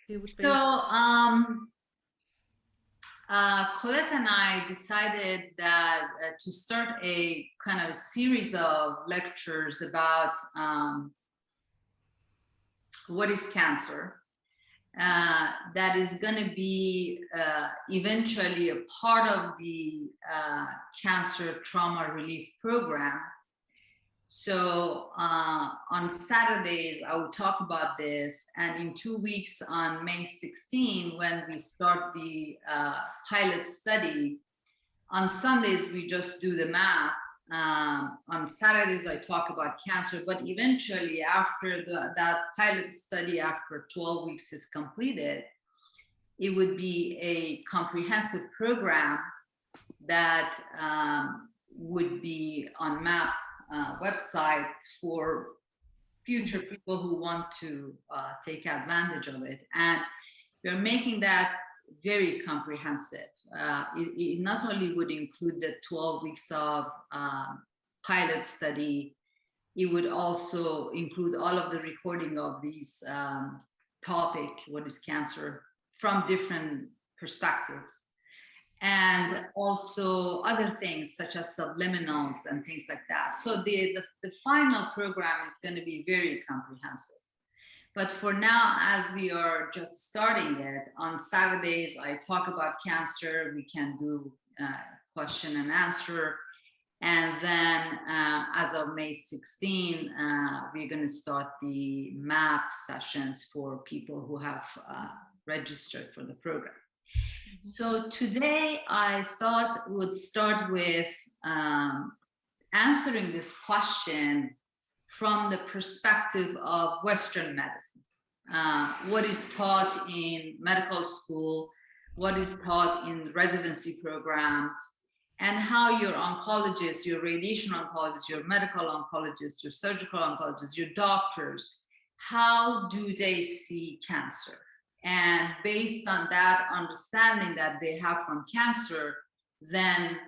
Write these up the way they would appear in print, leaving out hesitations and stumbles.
Who would So, be? Colette and I decided that to start a kind of series of lectures about what is cancer. That is going to be eventually a part of the cancer trauma relief program. So on Saturdays, I will talk about this. And in 2 weeks, on May 16, when we start the pilot study, on Sundays, we just do the math. On Saturdays, I talk about cancer. But eventually, after that pilot study, after 12 weeks is completed, it would be a comprehensive program that would be on MAP website for future people who want to take advantage of it. And we're making that very comprehensive. It not only would include the 12 weeks of pilot study, it would also include all of the recording of these topic, what is cancer, from different perspectives. And also other things such as subliminals and things like that. So the final program is going to be very comprehensive. But for now, as we are just starting it, on Saturdays, I talk about cancer. We can do question and answer. And then as of May 16, we're going to start the MAP sessions for people who have registered for the program. So today I thought would start with answering this question from the perspective of Western medicine. What is taught in medical school, what is taught in residency programs, and how your oncologists, your radiation oncologists, your medical oncologists, your surgical oncologists, your doctors, how do they see cancer? And based on that understanding that they have from cancer, then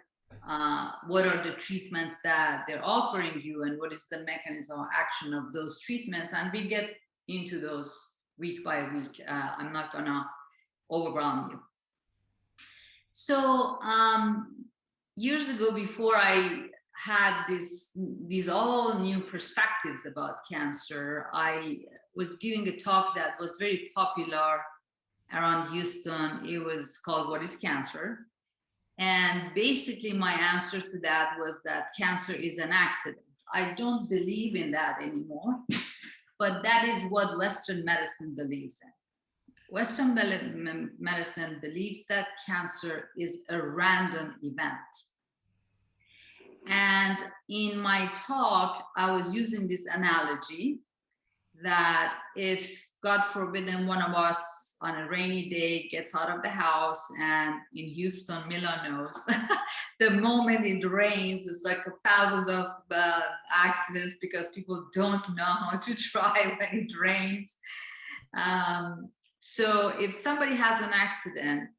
what are the treatments that they're offering you, and what is the mechanism of action of those treatments? And we get into those week by week. I'm not gonna overwhelm you. So years ago, before I had these all new perspectives about cancer, I was giving a talk that was very popular around Houston. It was called What is Cancer? And basically my answer to that was that cancer is an accident. I don't believe in that anymore, but that is what Western medicine believes in. Western medicine believes that cancer is a random event. And in my talk, I was using this analogy that if, God forbid, one of us on a rainy day gets out of the house, and in Houston, Mila knows, the moment it rains, it's like thousands of accidents because people don't know how to drive when it rains. So if somebody has an accident,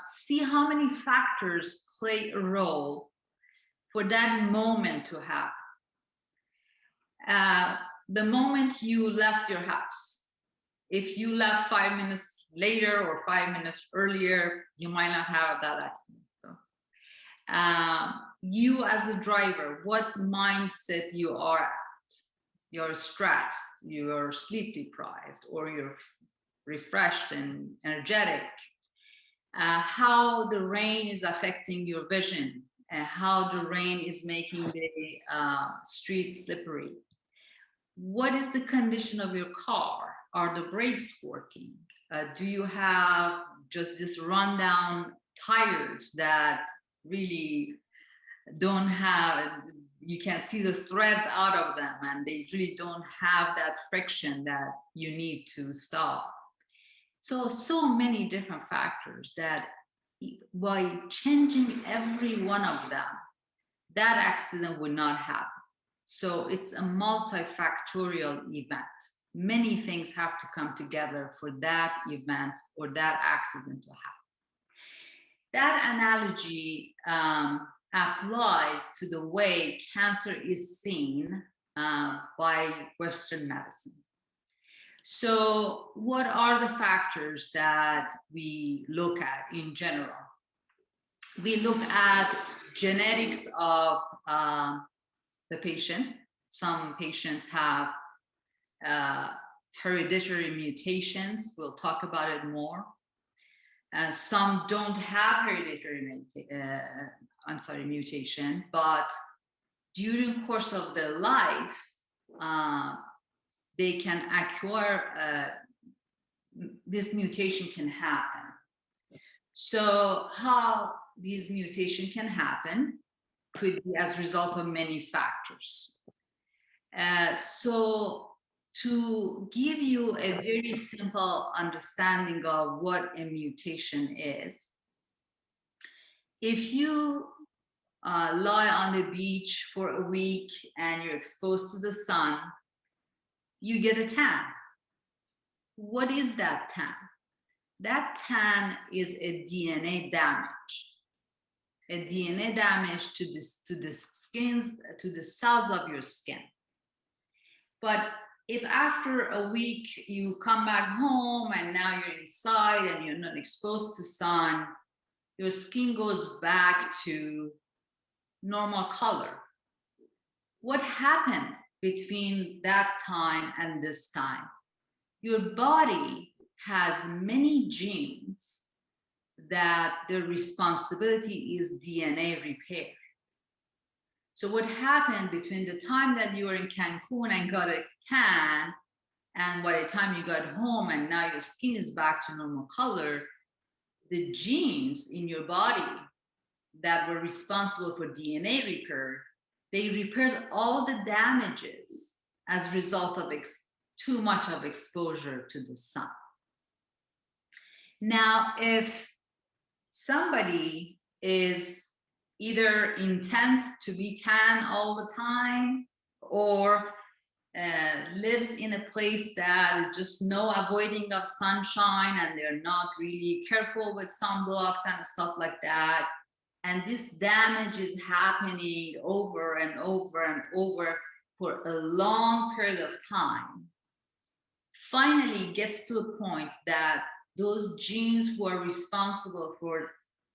see how many factors play a role for that moment to happen. The moment you left your house, if you left 5 minutes later or 5 minutes earlier, you might not have that accident. So, you as a driver, what mindset you are at? You're stressed, you're sleep deprived, or you're refreshed and energetic. How the rain is affecting your vision, how the rain is making the streets slippery. What is the condition of your car? Are the brakes working? Do you have just this rundown tires that really don't have, you can see the thread out of them, and they really don't have that friction that you need to stop? So many different factors that by changing every one of them, that accident would not happen. So it's a multifactorial event. Many things have to come together for that event or that accident to happen. That analogy applies to the way cancer is seen by Western medicine. So what are the factors that we look at in general? We look at genetics of the patient. Some patients have hereditary mutations. We'll talk about it more. Some don't have hereditary mutation, but during course of their life, they can acquire, this mutation can happen. So how these mutation can happen could be as a result of many factors. So to give you a very simple understanding of what a mutation is, if you lie on the beach for a week and you're exposed to the sun, you get a tan. What is that tan? That tan is a DNA damage. A DNA damage to the skins, to the cells of your skin. But if after a week you come back home and now you're inside and you're not exposed to sun, your skin goes back to normal color. What happened between that time and this time? Your body has many genes that their responsibility is DNA repair. So what happened between the time that you were in Cancun and got a tan and by the time you got home and now your skin is back to normal color, the genes in your body that were responsible for DNA repair, they repaired all the damages as a result of too much of exposure to the sun. Now, if somebody is either intent to be tan all the time or lives in a place that is just no avoiding of sunshine and they're not really careful with sunblocks and stuff like that, and this damage is happening over and over and over for a long period of time, finally gets to a point that those genes who are responsible for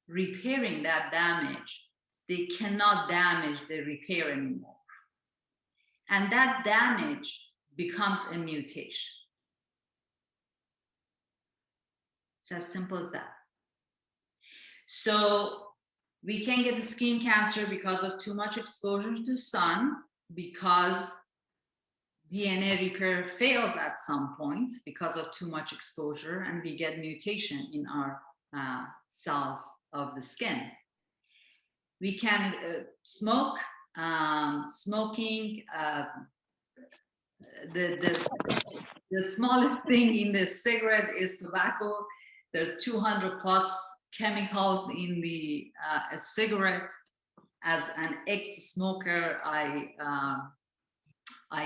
repairing that damage, they cannot damage the repair anymore. And that damage becomes a mutation. It's as simple as that. So we can get the skin cancer because of too much exposure to sun, because DNA repair fails at some point because of too much exposure, and we get mutation in our cells of the skin. We can smoke. Smoking, the smallest thing in the cigarette is tobacco. There are 200 plus chemicals in the a cigarette. As an ex-smoker, I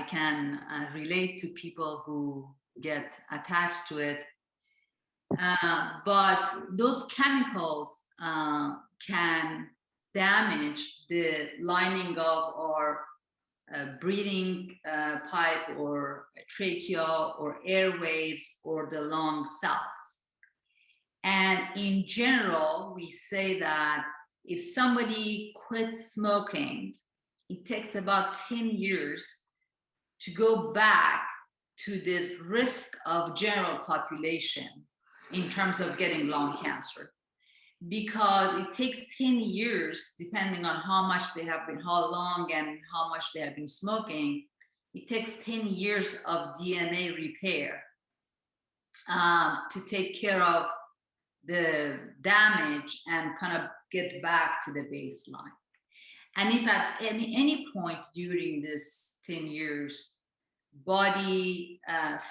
can relate to people who get attached to it. But those chemicals can damage the lining of our breathing pipe or trachea or airwaves or the lung cells. And in general, we say that if somebody quits smoking, it takes about 10 years to go back to the risk of general population in terms of getting lung cancer, because it takes 10 years, depending on how much they have been, how long and how much they have been smoking, it takes 10 years of DNA repair to take care of the damage and kind of get back to the baseline. And if at any point during this 10 years, body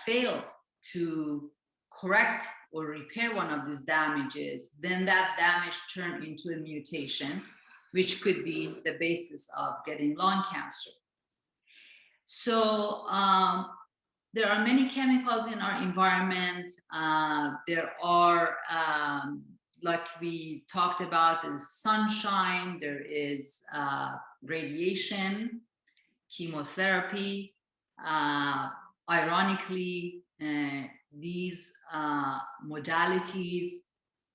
failed to correct or repair one of these damages, then that damage turned into a mutation, which could be the basis of getting lung cancer. So there are many chemicals in our environment. There are, like we talked about, is sunshine, there is radiation, chemotherapy. Ironically, these modalities,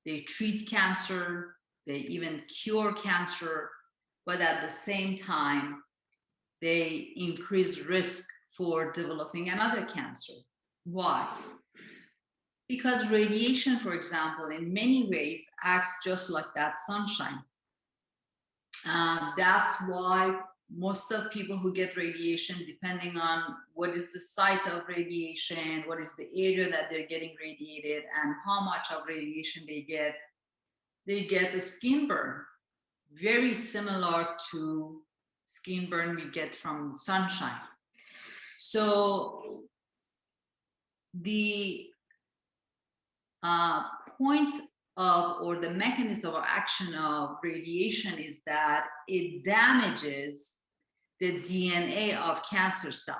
they treat cancer, they even cure cancer, but at the same time, they increase risk for developing another cancer. Why? Because radiation, for example, in many ways acts just like that sunshine. That's why most of people who get radiation, depending on what is the site of radiation, what is the area that they're getting radiated, and how much of radiation they get a skin burn, very similar to skin burn we get from sunshine. So the point of, or the mechanism of action of radiation is that it damages the DNA of cancer cells.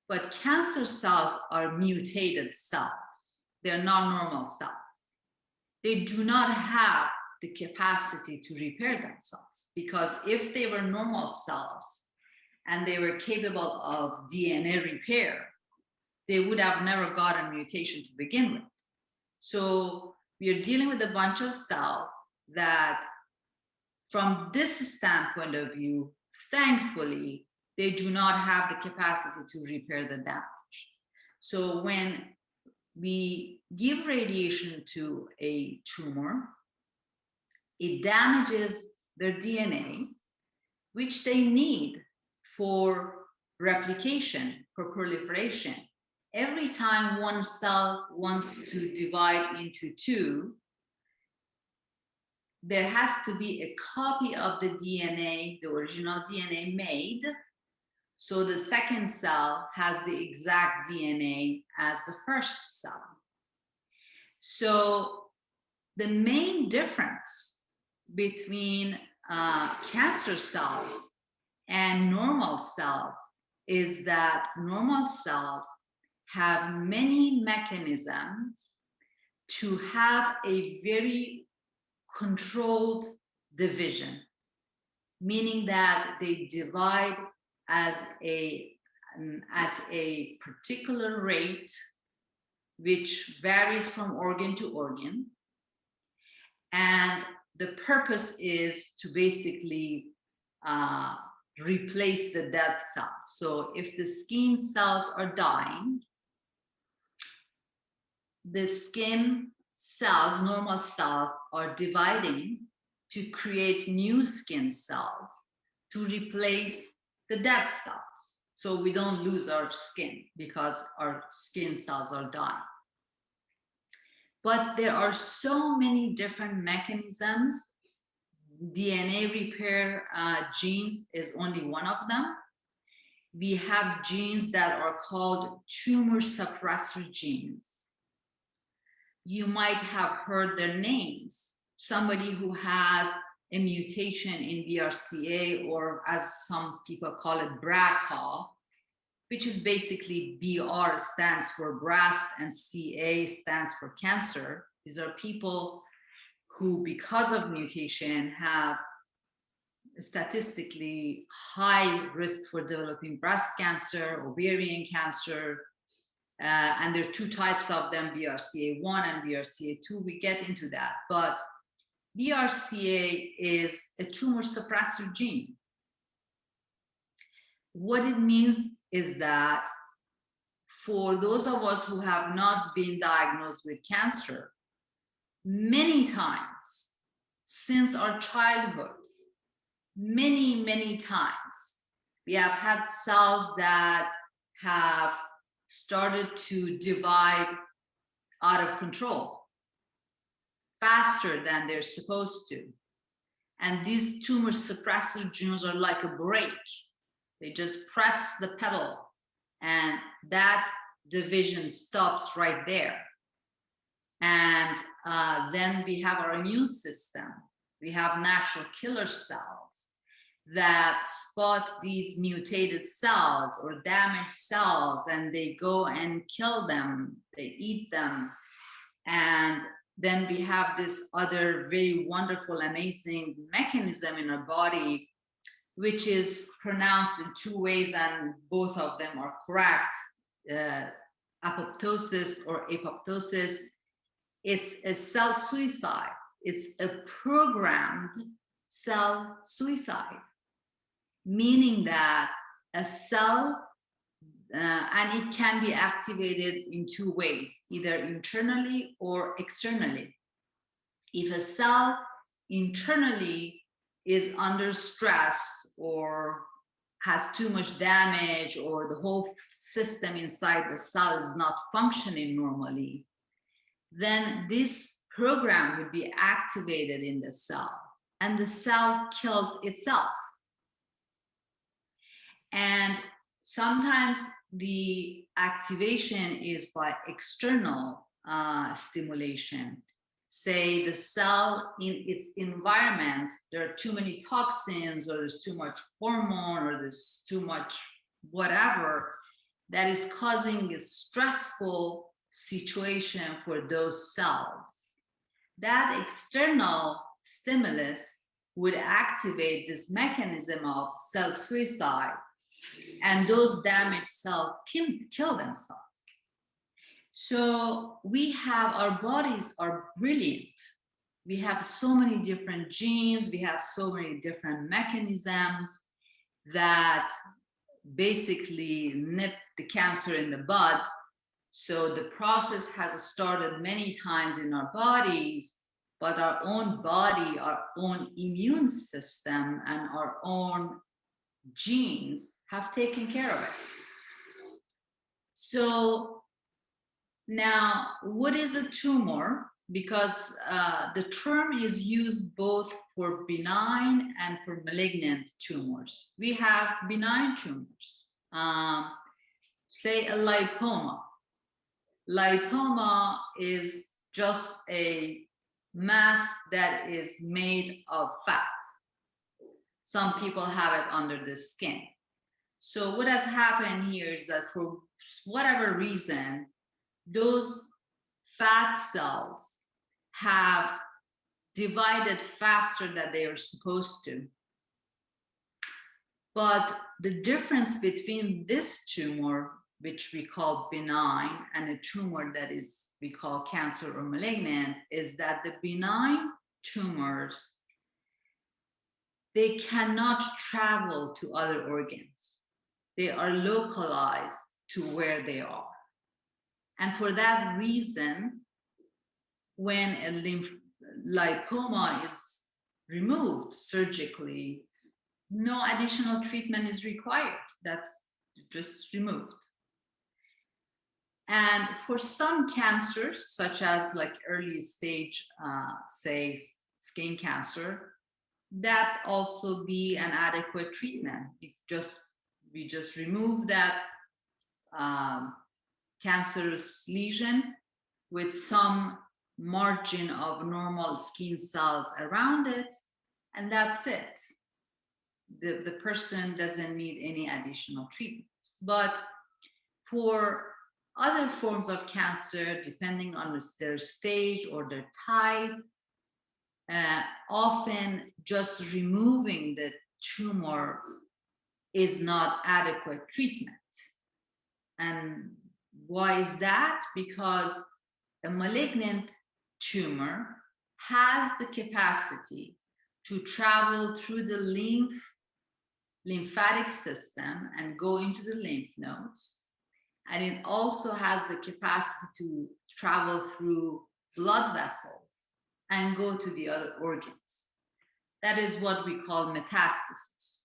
But cancer cells are mutated cells. They're not normal cells. They do not have the capacity to repair themselves, because if they were normal cells and they were capable of DNA repair, they would have never gotten mutation to begin with. So we are dealing with a bunch of cells that, from this standpoint of view, thankfully, they do not have the capacity to repair the damage. So when we give radiation to a tumor, it damages their DNA, which they need for replication, for proliferation. Every time one cell wants to divide into two, there has to be a copy of the DNA, the original DNA made, so the second cell has the exact DNA as the first cell. So the main difference between cancer cells and normal cells is that normal cells have many mechanisms to have a very controlled division, meaning that they divide at a particular rate, which varies from organ to organ. And the purpose is to basically replace the dead cells. So if the skin cells are dying, the skin cells, normal cells, are dividing to create new skin cells to replace the dead cells. So we don't lose our skin because our skin cells are dying. But there are so many different mechanisms. DNA repair genes is only one of them. We have genes that are called tumor suppressor genes. You might have heard their names. Somebody who has a mutation in BRCA, or as some people call it, BRCA, which is basically BR stands for breast and CA stands for cancer. These are people who, because of mutation, have statistically high risk for developing breast cancer, ovarian cancer, and there are two types of them, BRCA1 and BRCA2. We get into that, but BRCA is a tumor suppressor gene. What it means is that for those of us who have not been diagnosed with cancer, many times since our childhood, many times, we have had cells that have started to divide out of control faster than they're supposed to. And these tumor suppressor genes are like a brake. They just press the pedal and that division stops right there. And then we have our immune system. We have natural killer cells that spot these mutated cells or damaged cells, and they go and kill them, they eat them. And then we have this other very wonderful, amazing mechanism in our body, which is pronounced in two ways, and both of them are correct. apoptosis or apoptosis, it's a cell suicide. It's a programmed cell suicide, meaning that a cell, and it can be activated in two ways, either internally or externally. If a cell internally is under stress or has too much damage, or the whole system inside the cell is not functioning normally, then this program would be activated in the cell and the cell kills itself. And sometimes the activation is by external stimulation. Say the cell in its environment, there are too many toxins, or there's too much hormone, or there's too much whatever that is causing a stressful situation for those cells. That external stimulus would activate this mechanism of cell suicide, and those damaged cells kill themselves. So we have, our bodies are brilliant. We have so many different genes, we have so many different mechanisms that basically nip the cancer in the bud. So the process has started many times in our bodies, but our own body, our own immune system, and our own genes have taken care of it. So now, what is a tumor? Because the term is used both for benign and for malignant tumors. We have benign tumors, say a lipoma. Lipoma is just a mass that is made of fat. Some people have it under the skin. So what has happened here is that for whatever reason, those fat cells have divided faster than they are supposed to. But the difference between this tumor, which we call benign, and a tumor that is we call cancer or malignant, is that the benign tumors, they cannot travel to other organs. They are localized to where they are. And for that reason, when a lipoma is removed surgically, no additional treatment is required. That's just removed. And for some cancers, such as like early stage, say skin cancer, that also be an adequate treatment. We just remove that cancerous lesion with some margin of normal skin cells around it, and that's it. The person doesn't need any additional treatments. But for other forms of cancer, depending on their stage or their type, often just removing the tumor is not adequate treatment. And why is that? Because a malignant tumor has the capacity to travel through the lymphatic system and go into the lymph nodes. And it also has the capacity to travel through blood vessels and go to the other organs. That is what we call metastasis.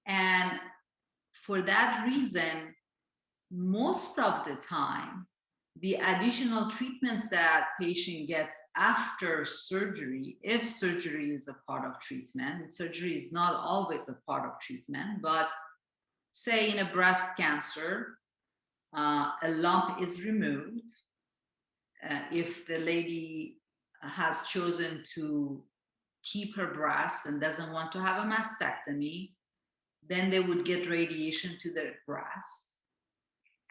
And for that reason, most of the time, the additional treatments that patient gets after surgery, if surgery is a part of treatment, and surgery is not always a part of treatment, but say in a breast cancer, a lump is removed. If the lady has chosen to keep her breast and doesn't want to have a mastectomy, then they would get radiation to their breast.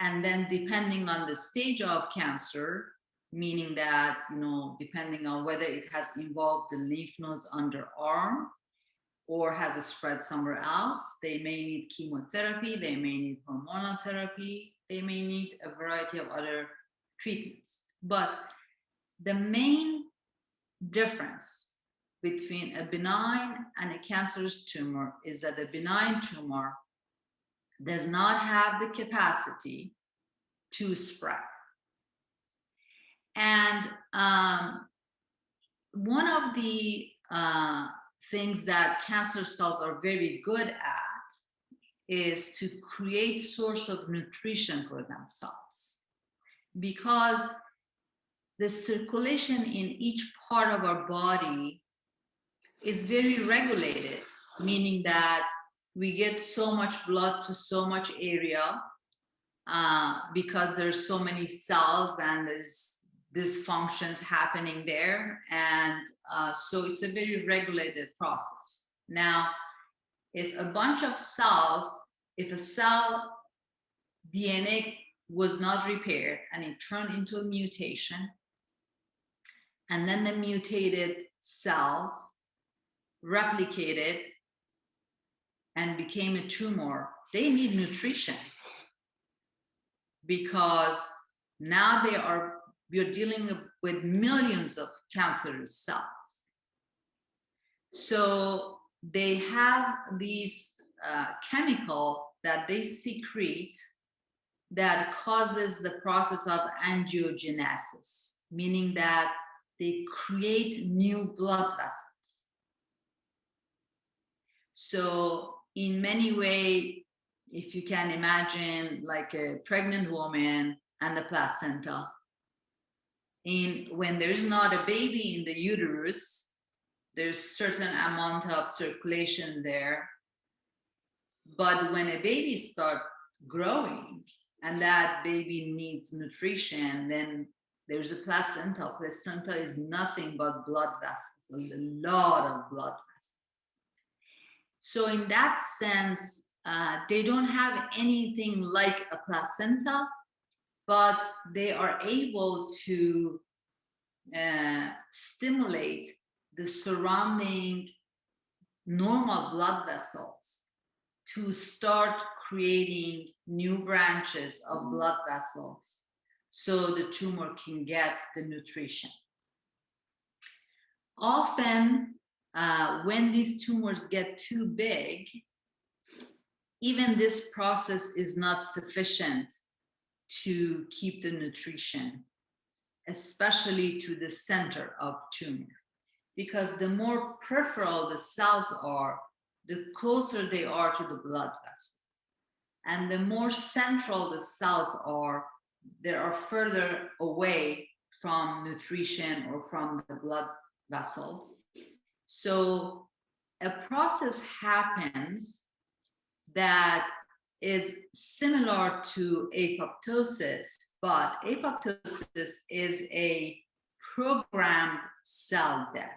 And then depending on the stage of cancer, meaning that, depending on whether it has involved the lymph nodes underarm or has spread somewhere else, they may need chemotherapy, they may need hormonal therapy, they may need a variety of other treatments. But the main difference between a benign and a cancerous tumor is that a benign tumor does not have the capacity to spread. And one of the things that cancer cells are very good at is to create source of nutrition for themselves, because the circulation in each part of our body is very regulated, meaning that we get so much blood to so much area because there's so many cells and there's dysfunctions happening there. And so it's a very regulated process. Now, if a bunch of cells, if a cell DNA was not repaired and it turned into a mutation, and then the mutated cells replicated and became a tumor, they need nutrition, because now we're dealing with millions of cancerous cells. So they have these chemical that they secrete that causes the process of angiogenesis, meaning that they create new blood vessels. So in many ways, if you can imagine like a pregnant woman and the placenta, when there's not a baby in the uterus, there's certain amount of circulation there. But when a baby starts growing and that baby needs nutrition, then there's a placenta. Placenta is nothing but blood vessels, a lot of blood vessels. So in that sense, they don't have anything like a placenta, but they are able to stimulate the surrounding normal blood vessels to start creating new branches of blood vessels so the tumor can get the nutrition. Often, when these tumors get too big, even this process is not sufficient to keep the nutrition, especially to the center of tumor. Because the more peripheral the cells are, the closer they are to the blood vessels. And the more central the cells are, they are further away from nutrition or from the blood vessels. So a process happens that is similar to apoptosis, but apoptosis is a programmed cell death.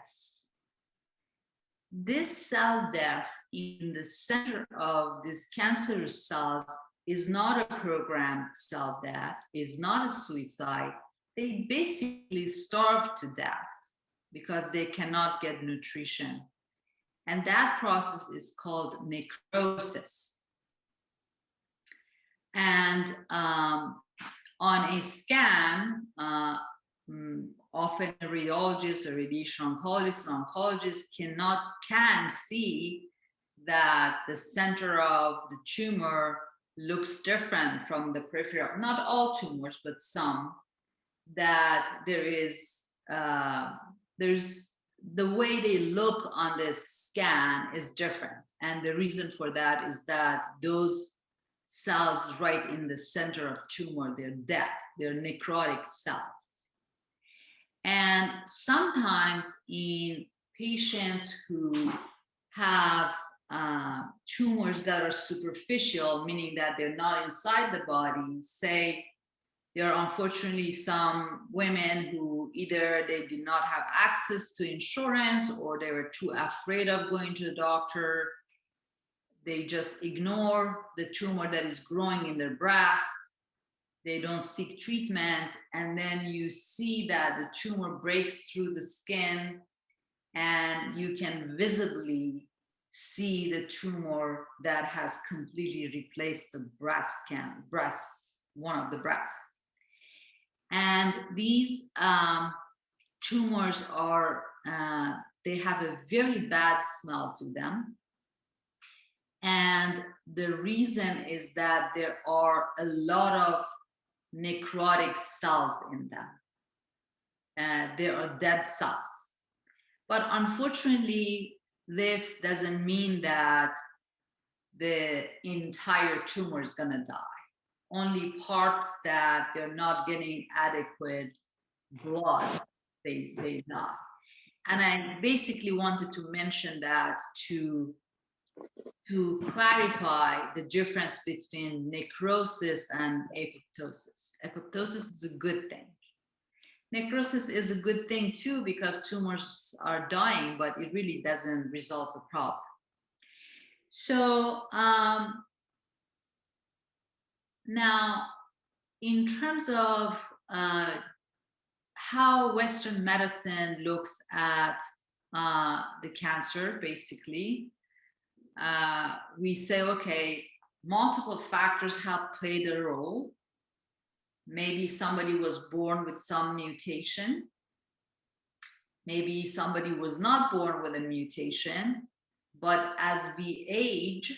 This cell death in the center of these cancerous cells is not a programmed cell death, is not a suicide. They basically starve to death because they cannot get nutrition. And that process is called necrosis. And on a scan, often a radiologist, a radiation oncologist, an oncologist can see that the center of the tumor looks different from the periphery. Not all tumors, but some. That there's the way they look on this scan is different, and the reason for that is that those cells right in the center of tumor, they're dead, they're necrotic cells. And sometimes in patients who have tumors that are superficial, meaning that they're not inside the body, say there are unfortunately some women who either they did not have access to insurance or they were too afraid of going to the doctor. They just ignore the tumor that is growing in their breast. They don't seek treatment. And then you see that the tumor breaks through the skin and you can visibly see the tumor that has completely replaced the breast one of the breasts. And these tumors are, they have a very bad smell to them. And the reason is that there are a lot of necrotic cells in them. There are dead cells. But unfortunately, this doesn't mean that the entire tumor is going to die. Only parts that they're not getting adequate blood, they die. And I basically wanted to mention that to clarify the difference between necrosis and apoptosis. Apoptosis is a good thing. Necrosis is a good thing too, because tumors are dying, but it really doesn't resolve the problem. So now, in terms of how Western medicine looks at the cancer, basically, we say, okay, multiple factors have played a role. Maybe somebody was born with some mutation. Maybe somebody was not born with a mutation, but as we age,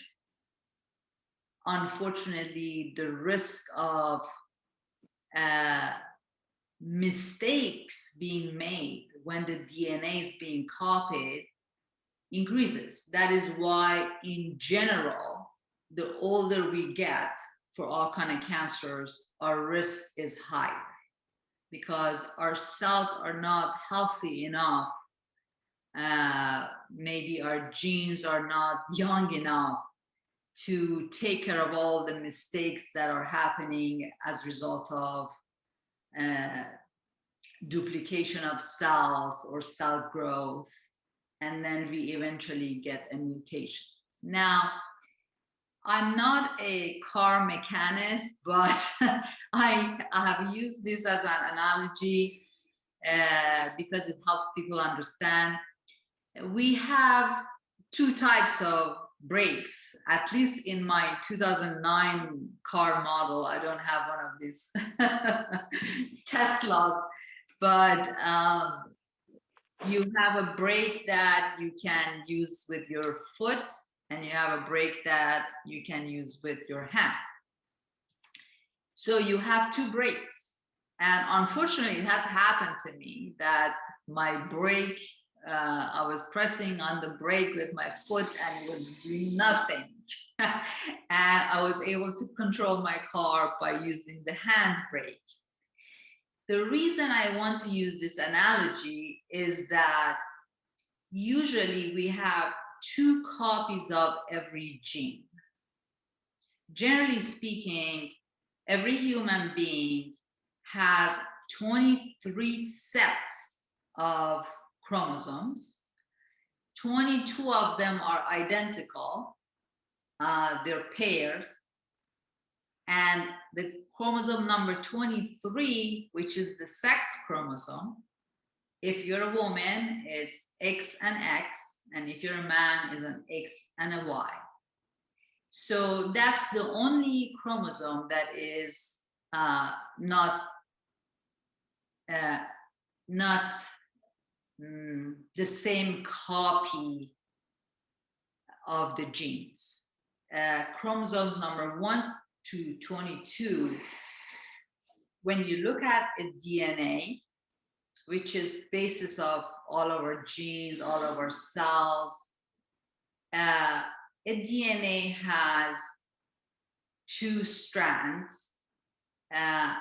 unfortunately, the risk of mistakes being made when the DNA is being copied increases. That is why, in general, the older we get for all kind of cancers, our risk is higher because our cells are not healthy enough. Maybe our genes are not young enough to take care of all the mistakes that are happening as a result of duplication of cells or cell growth, and then we eventually get a mutation. Now, I'm not a car mechanist, but I have used this as an analogy because it helps people understand. We have two types of brakes, at least in my 2009 car model. I don't have one of these Teslas, but you have a brake that you can use with your foot, and you have a brake that you can use with your hand. So you have two brakes. And unfortunately, it has happened to me that my brake, I was pressing on the brake with my foot and it was doing nothing. And I was able to control my car by using the hand brake. The reason I want to use this analogy is that usually we have two copies of every gene. Generally speaking, every human being has 23 sets of chromosomes. 22 of them are identical, they're pairs. And the chromosome number 23, which is the sex chromosome, if you're a woman, is X and X, and if you're a man, is an X and a Y. So that's the only chromosome that is not the same copy of the genes. Chromosomes number 1 to 22, when you look at a DNA, which is basis of all of our genes, all of our cells, a DNA has two strands. I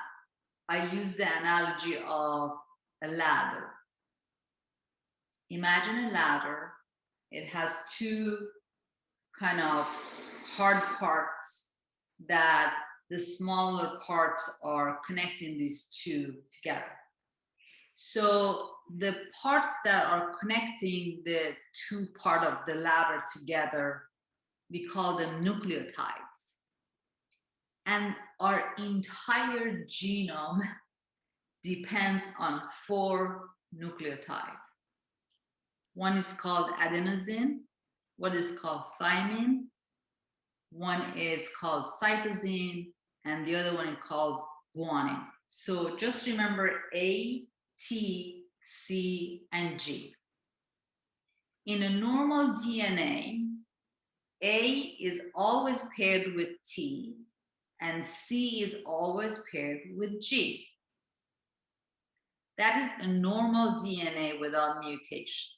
use the analogy of a ladder. Imagine a ladder. It has two kind of hard parts that the smaller parts are connecting these two together. So the parts that are connecting the two parts of the ladder together, we call them nucleotides. And our entire genome depends on 4 nucleotides. One is called adenosine, one is called thymine, one is called cytosine, and the other one is called guanine. So just remember A, T, C, and G. In a normal DNA, A is always paired with T, and C is always paired with G. That is a normal DNA without mutation.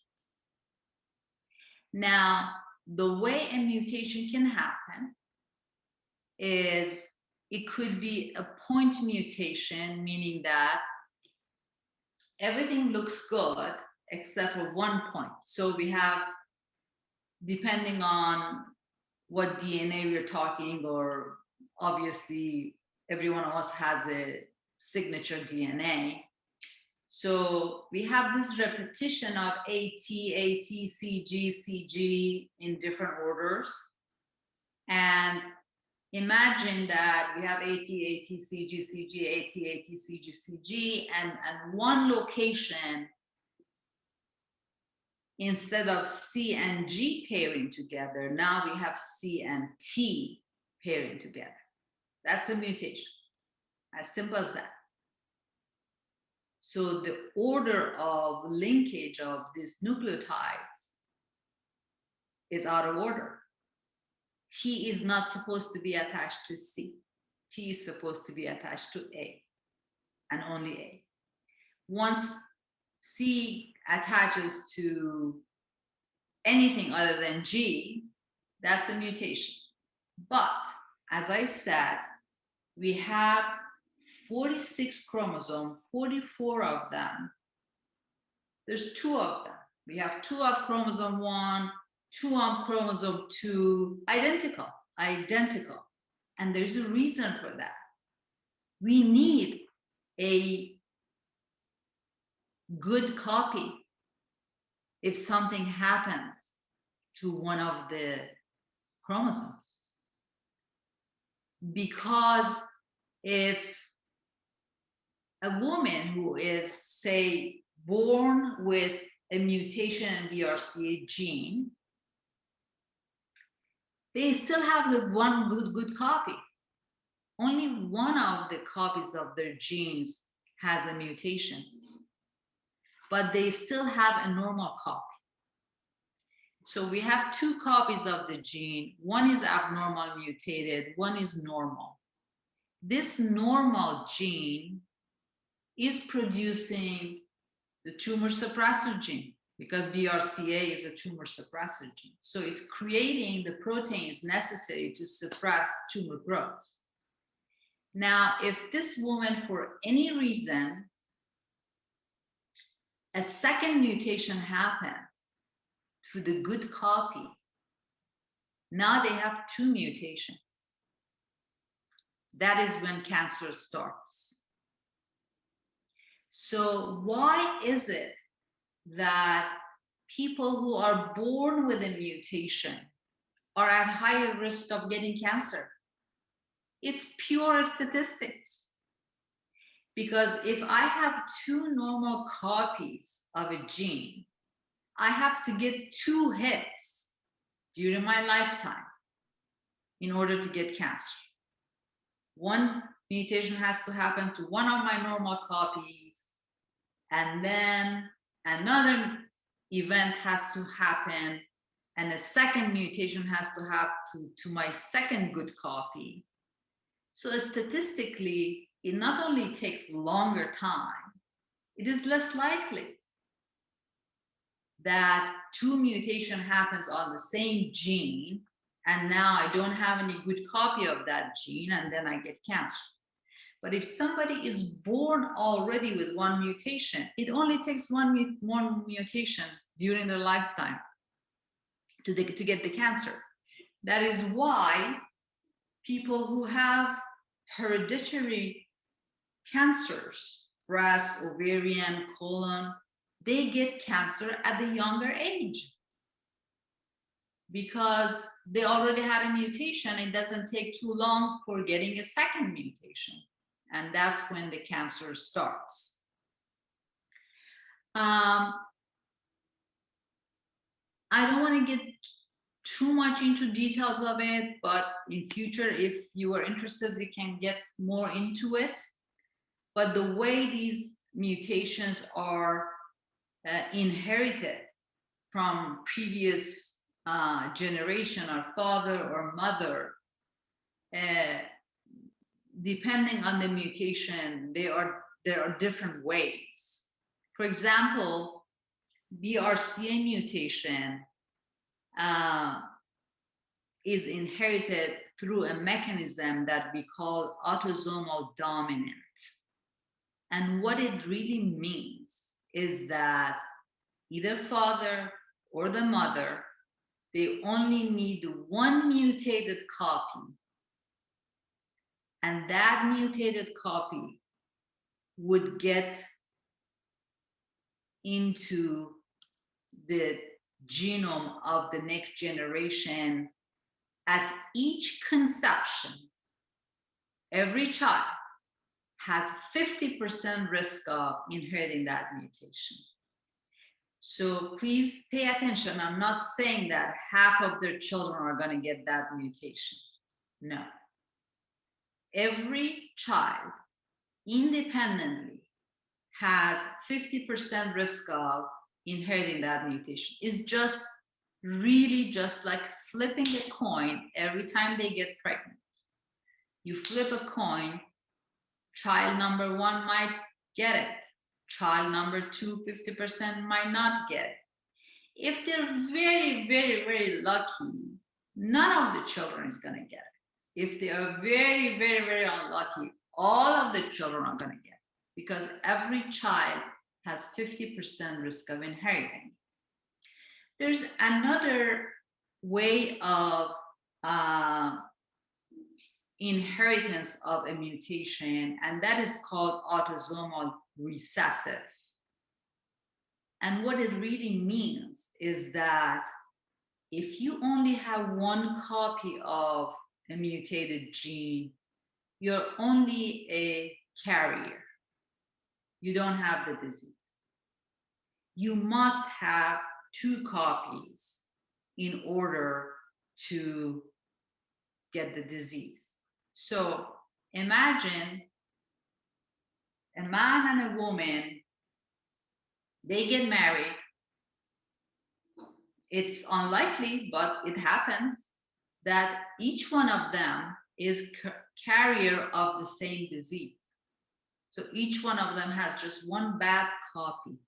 Now, the way a mutation can happen is it could be a point mutation, meaning that everything looks good except for one point. So we have, depending on what DNA we're talking, or obviously every one of us has a signature DNA. So we have this repetition of AT, CG, CG in different orders. And imagine that we have AT, CG, CG, AT, CG, CG, and one location, instead of C and G pairing together, now we have C and T pairing together. That's a mutation, as simple as that. So the order of linkage of these nucleotides is out of order. T is not supposed to be attached to C. T is supposed to be attached to A, and only A. Once C attaches to anything other than G, that's a mutation. But as I said, we have 46 chromosomes, 44 of them. There's 2 of them. We have 2 of chromosome 1, 2 of chromosome 2, identical. And there's a reason for that. We need a good copy if something happens to one of the chromosomes. Because if a woman who is, say, born with a mutation in BRCA gene, they still have the one good copy. Only one of the copies of their genes has a mutation, but they still have a normal copy. So we have 2 copies of the gene. One is abnormal mutated, one is normal. This normal gene is producing the tumor suppressor gene, because BRCA is a tumor suppressor gene. So it's creating the proteins necessary to suppress tumor growth. Now, if this woman, for any reason, a second mutation happened to the good copy, now they have 2 mutations. That is when cancer starts. So why is it that people who are born with a mutation are at higher risk of getting cancer? It's pure statistics. Because if I have 2 normal copies of a gene, I have to get 2 hits during my lifetime in order to get cancer. One mutation has to happen to one of my normal copies, and then another event has to happen, and a second mutation has to happen to my second good copy. So statistically, it not only takes longer time, it is less likely that 2 mutation happens on the same gene, and now I don't have any good copy of that gene, and then I get cancer. But if somebody is born already with 1 mutation, it only takes one mutation during their lifetime to get the cancer. That is why people who have hereditary cancers, breast, ovarian, colon, they get cancer at a younger age. Because they already had a mutation, it doesn't take too long for getting a second mutation. And that's when the cancer starts. I don't want to get too much into details of it, but in future, if you are interested, we can get more into it. But the way these mutations are inherited from previous generation, or father or mother, depending on the mutation, there are different ways. For example, BRCA mutation is inherited through a mechanism that we call autosomal dominant. And what it really means is that either father or the mother, they only need one mutated copy. And that mutated copy would get into the genome of the next generation at each conception. Every child has 50% risk of inheriting that mutation. So please pay attention. I'm not saying that half of their children are going to get that mutation. No. Every child independently has 50% risk of inheriting that mutation. It's just really just like flipping a coin every time they get pregnant. You flip a coin, child number 1 might get it. Child number 2, 50% might not get it. If they're very, very, very lucky, none of the children is going to get it. If they are very, very, very unlucky, all of the children are going to get it, because every child has 50% risk of inheriting. There's another way of inheritance of a mutation, and that is called autosomal recessive. And what it really means is that if you only have one copy of a mutated gene, you're only a carrier. You don't have the disease. You must have 2 copies in order to get the disease. So imagine a man and a woman, they get married. It's unlikely, but it happens that each one of them is carrier of the same disease. So each one of them has just one bad copy.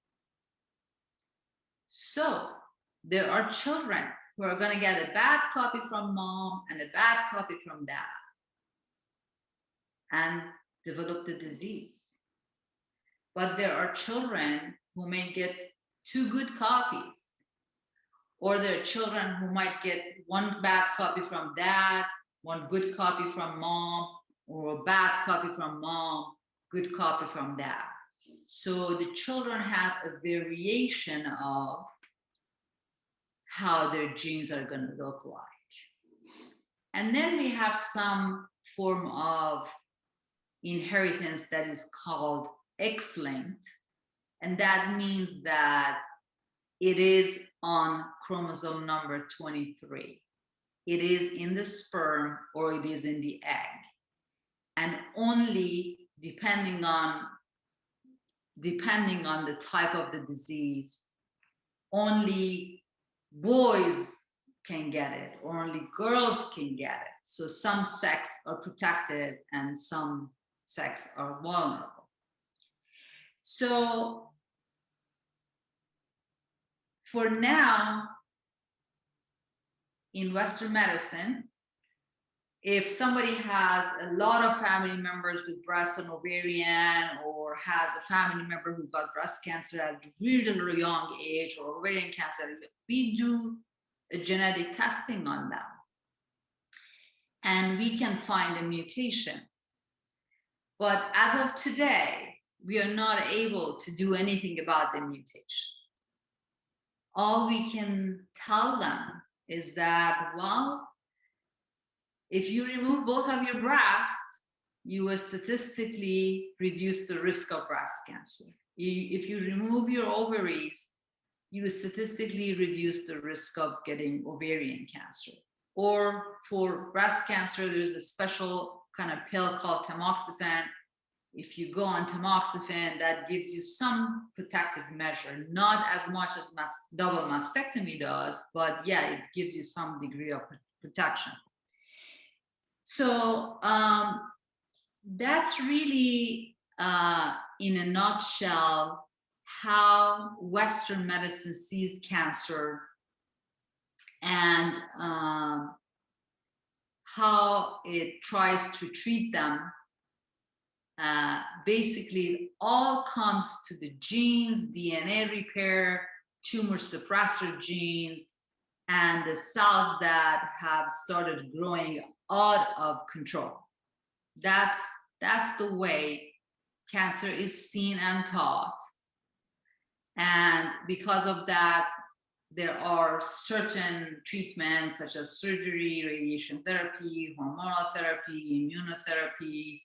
So there are children who are going to get a bad copy from mom and a bad copy from dad and develop the disease. But there are children who may get 2 good copies, or there are children who might get 1 bad copy from dad, 1 good copy from mom, or a bad copy from mom, good copy from dad. So the children have a variation of how their genes are going to look like. And then we have some form of inheritance that is called X-linked, and that means that it is on chromosome number 23. It is in the sperm or it is in the egg. And only depending on the type of the disease, only boys can get it, or only girls can get it. So some sex are protected and some sex are vulnerable. So for now, in Western medicine, if somebody has a lot of family members with breast and ovarian, or has a family member who got breast cancer at a really young age, or ovarian cancer, we do a genetic testing on them. And we can find a mutation. But as of today, we are not able to do anything about the mutation. All we can tell them is that, well, if you remove both of your breasts, you will statistically reduce the risk of breast cancer. If you remove your ovaries, you statistically reduce the risk of getting ovarian cancer. Or for breast cancer, there's a special kind of pill called tamoxifen. If you go on tamoxifen, that gives you some protective measure, not as much as double mastectomy does, but yeah, it gives you some degree of protection. So that's really, in a nutshell, how Western medicine sees cancer and how it tries to treat them. Basically, it all comes to the genes, DNA repair, tumor suppressor genes, and the cells that have started growing out of control. That's the way cancer is seen and taught. And because of that, there are certain treatments such as surgery, radiation therapy, hormonal therapy, immunotherapy,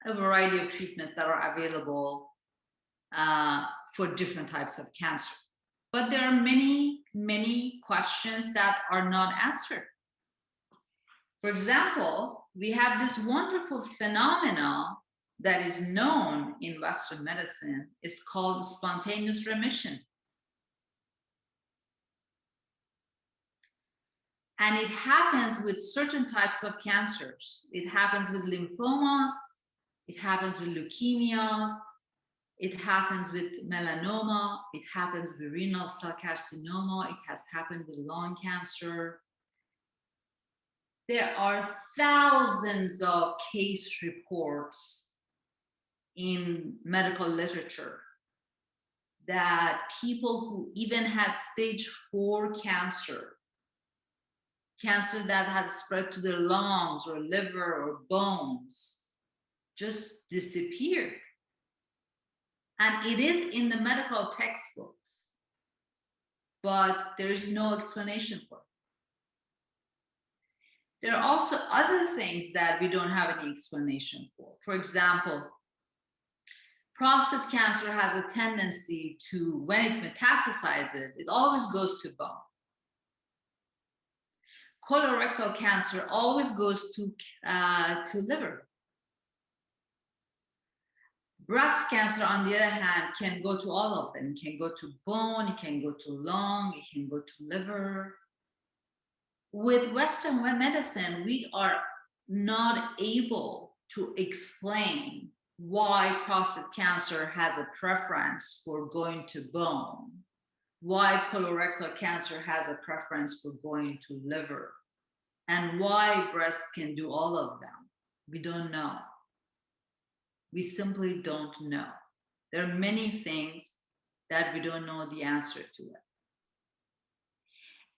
a variety of treatments that are available for different types of cancer. But there are many, many questions that are not answered. For example, we have this wonderful phenomena that is known in Western medicine. It's called spontaneous remission. And it happens with certain types of cancers. It happens with lymphomas, it happens with leukemias, it happens with melanoma, it happens with renal cell carcinoma, it has happened with lung cancer. There are thousands of case reports in medical literature that people who even had stage 4 cancer that had spread to their lungs or liver or bones, just disappeared. And it is in the medical textbooks, but there is no explanation for it. There are also other things that we don't have any explanation for. For example, prostate cancer has a tendency to, when it metastasizes, it always goes to bone. Colorectal cancer always goes to liver. Breast cancer, on the other hand, can go to all of them. It can go to bone, it can go to lung, it can go to liver. With Western medicine, we are not able to explain why prostate cancer has a preference for going to bone, why colorectal cancer has a preference for going to liver, and why breast can do all of them. We don't know. We simply don't know. There are many things that we don't know the answer to it.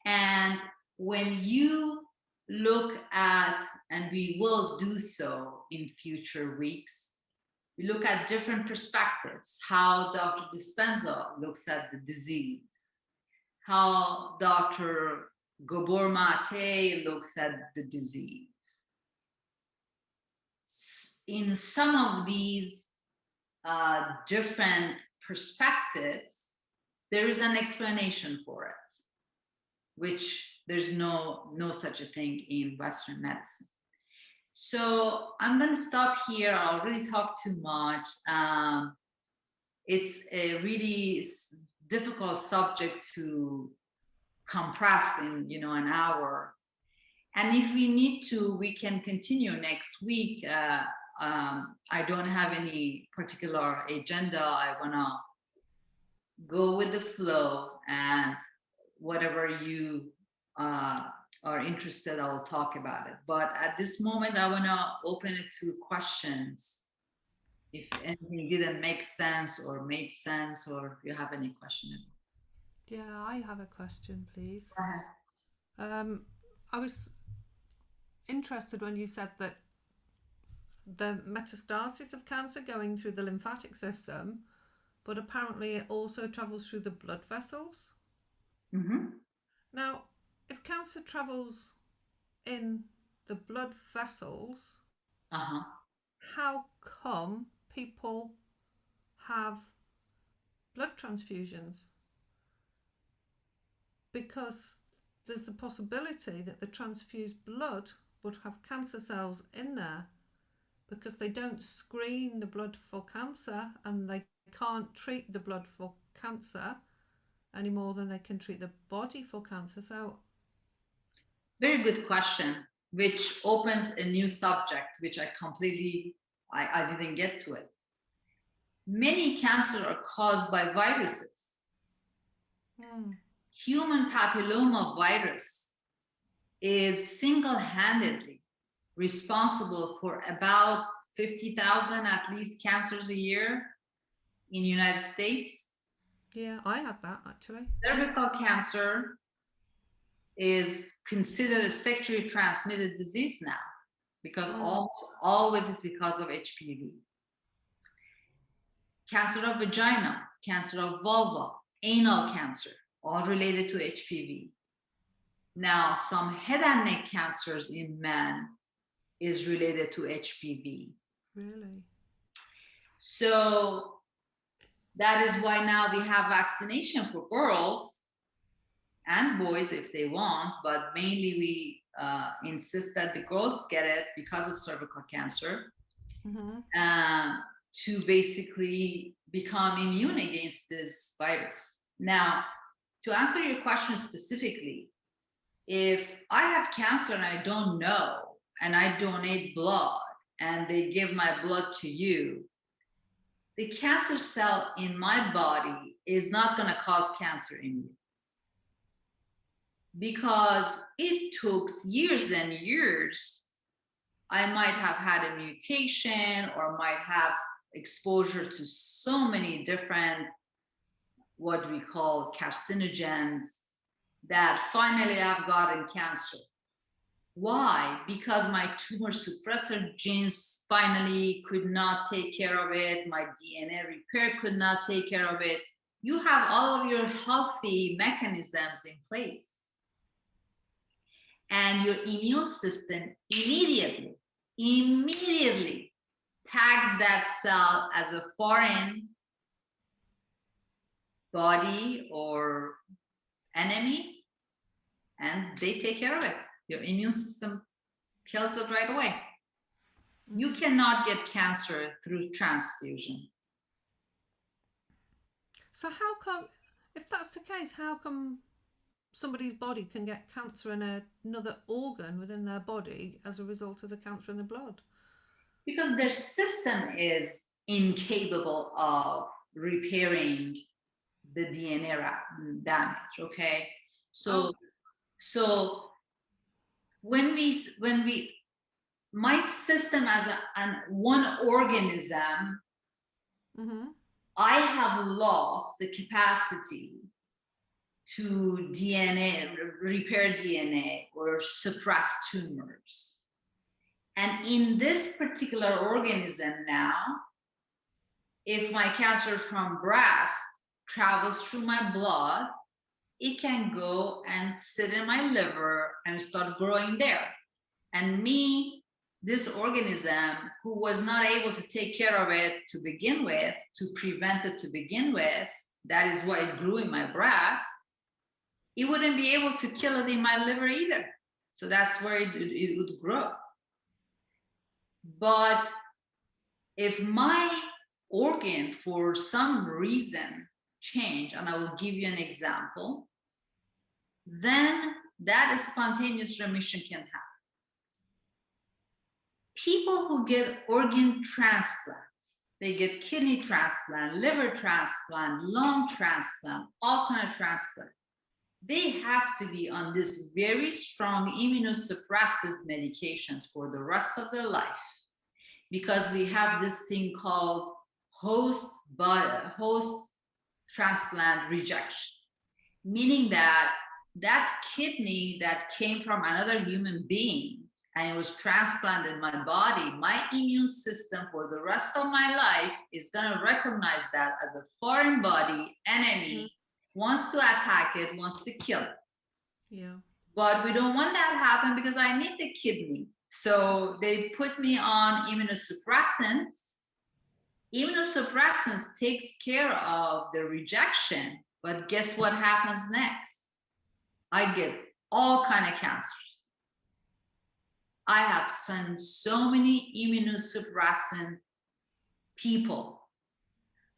And when you look at, and we will do so in future weeks, we look at different perspectives, how Dr. Dispenza looks at the disease, how Dr. Gabor Mate looks at the disease. In some of these different perspectives, there is an explanation for it, which there's no such a thing in Western medicine. So I'm going to stop here. I already talked too much. It's a really difficult subject to compress in an hour. And if we need to, we can continue next week. I don't have any particular agenda. I want to go with the flow, and whatever you are interested, I'll talk about it. But at this moment, I want to open it to questions. If anything didn't make sense or made sense, or if you have any question. Yeah, I have a question, please. Go ahead. I was interested when you said that the metastasis of cancer going through the lymphatic system, but apparently it also travels through the blood vessels. Mm-hmm. Now, if cancer travels in the blood vessels, Uh-huh. how come people have blood transfusions, because there's the possibility that the transfused blood would have cancer cells in there, because they don't screen the blood for cancer, and they can't treat the blood for cancer any more than they can treat the body for cancer. So very good question, which opens a new subject, which I didn't get to it. Many cancers are caused by viruses. Human papilloma virus is single-handedly responsible for about 50,000 at least cancers a year in the United States. Yeah, I had that actually. Cervical cancer is considered a sexually transmitted disease now, because always it's because of HPV. Cancer of vagina, cancer of vulva, anal cancer, all related to HPV. Now, some head and neck cancers in men is related to HPV. Really? So that is why now we have vaccination for girls and boys if they want, but mainly we insist that the girls get it because of cervical cancer, to basically become immune against this virus. Now, to answer your question specifically, if I have cancer and I don't know, and I donate blood and they give my blood to you, the cancer cell in my body is not going to cause cancer in you, because it took years and years. I might have had a mutation or might have exposure to so many different, what we call carcinogens, that finally I've gotten cancer. Why? Because my tumor suppressor genes finally could not take care of it. My DNA repair could not take care of it. You have all of your healthy mechanisms in place, and your immune system immediately tags that cell as a foreign body or enemy, and they take care of it. Your immune system kills it right away. You cannot get cancer through transfusion. So how come, if that's the case, how come somebody's body can get cancer in another organ within their body as a result of the cancer in the blood? Because their system is incapable of repairing the DNA damage. Okay, so when we my system as one organism, I have lost the capacity to repair DNA or suppress tumors. And in this particular organism now, if my cancer from breast travels through my blood, it can go and sit in my liver and start growing there. And me, this organism who was not able to take care of it to begin with, to prevent it to begin with, that is why it grew in my breast, it wouldn't be able to kill it in my liver either. So that's where it would grow. But if my organ for some reason change, and I will give you an example, then that spontaneous remission can happen. People who get organ transplant, they get kidney transplant, liver transplant, lung transplant, all kind of transplant, they have to be on this very strong immunosuppressive medications for the rest of their life, because we have this thing called host transplant rejection, meaning that kidney that came from another human being and it was transplanted in my body, my immune system for the rest of my life is going to recognize that as a foreign body enemy, wants to attack it, wants to kill it. Yeah. But we don't want that to happen because I need the kidney. So they put me on immunosuppressants Immunosuppressants takes care of the rejection, but guess what happens next? I get all kind of cancers. I have seen so many immunosuppressant people.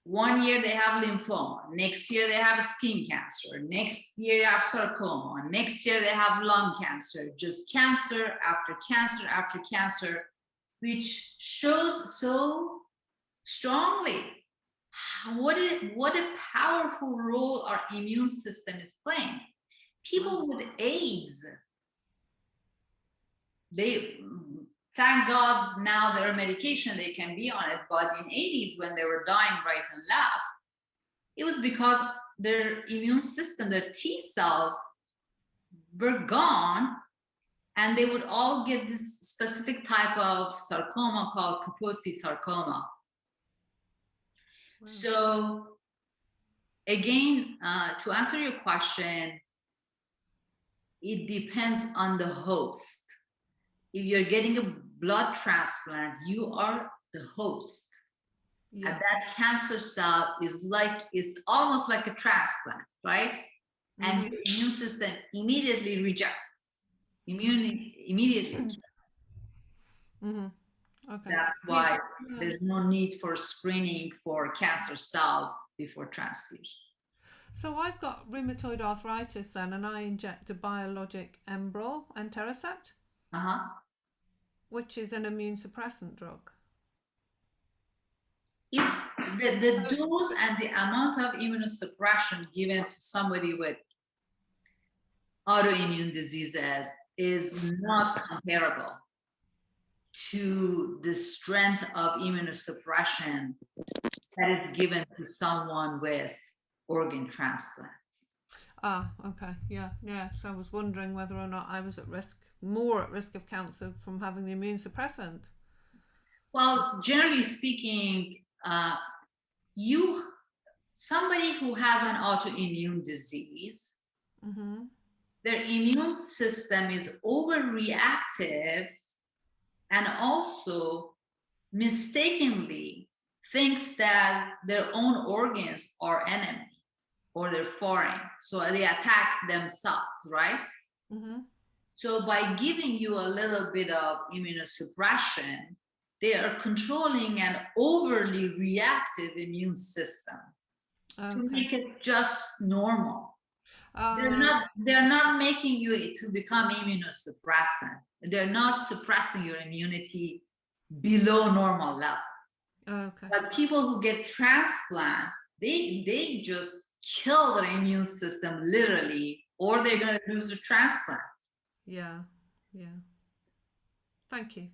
One year they have lymphoma, next year they have skin cancer, next year they have sarcoma, next year they have lung cancer, just cancer after cancer after cancer, which shows so strongly what a powerful role our immune system is playing. People with AIDS, they, thank God now there are medication they can be on it, but in 80s when they were dying right and left, it was because their immune system, their T cells were gone, and they would all get this specific type of sarcoma called Kaposi sarcoma. Wow. So again, to answer your question, it depends on the host. If you're getting a blood transplant, you are the host. Yeah. And that cancer cell is almost like a transplant, right? Mm-hmm. And your immune system immediately rejects it. Immediately. Mm-hmm. Okay. That's why there's no need for screening for cancer cells before transfusion. So I've got rheumatoid arthritis then, and I inject a biologic Enbrel and Teracept, which is an immune suppressant drug. It's the dose and the amount of immunosuppression given to somebody with autoimmune diseases is not comparable to the strength of immunosuppression that is given to someone with organ transplant. Ah, okay. Yeah. So I was wondering whether or not I was more at risk of cancer from having the immune suppressant. Well, generally speaking, somebody who has an autoimmune disease, their immune system is overreactive and also mistakenly thinks that their own organs are enemy or they're foreign. So they attack themselves, right? So by giving you a little bit of immunosuppression, they are controlling an overly reactive immune system to make it just normal. They're not making you to become immunosuppressant. They're not suppressing your immunity below normal level. But people who get transplant, they just kill their immune system literally, or they're going to lose the transplant. Yeah. Thank you.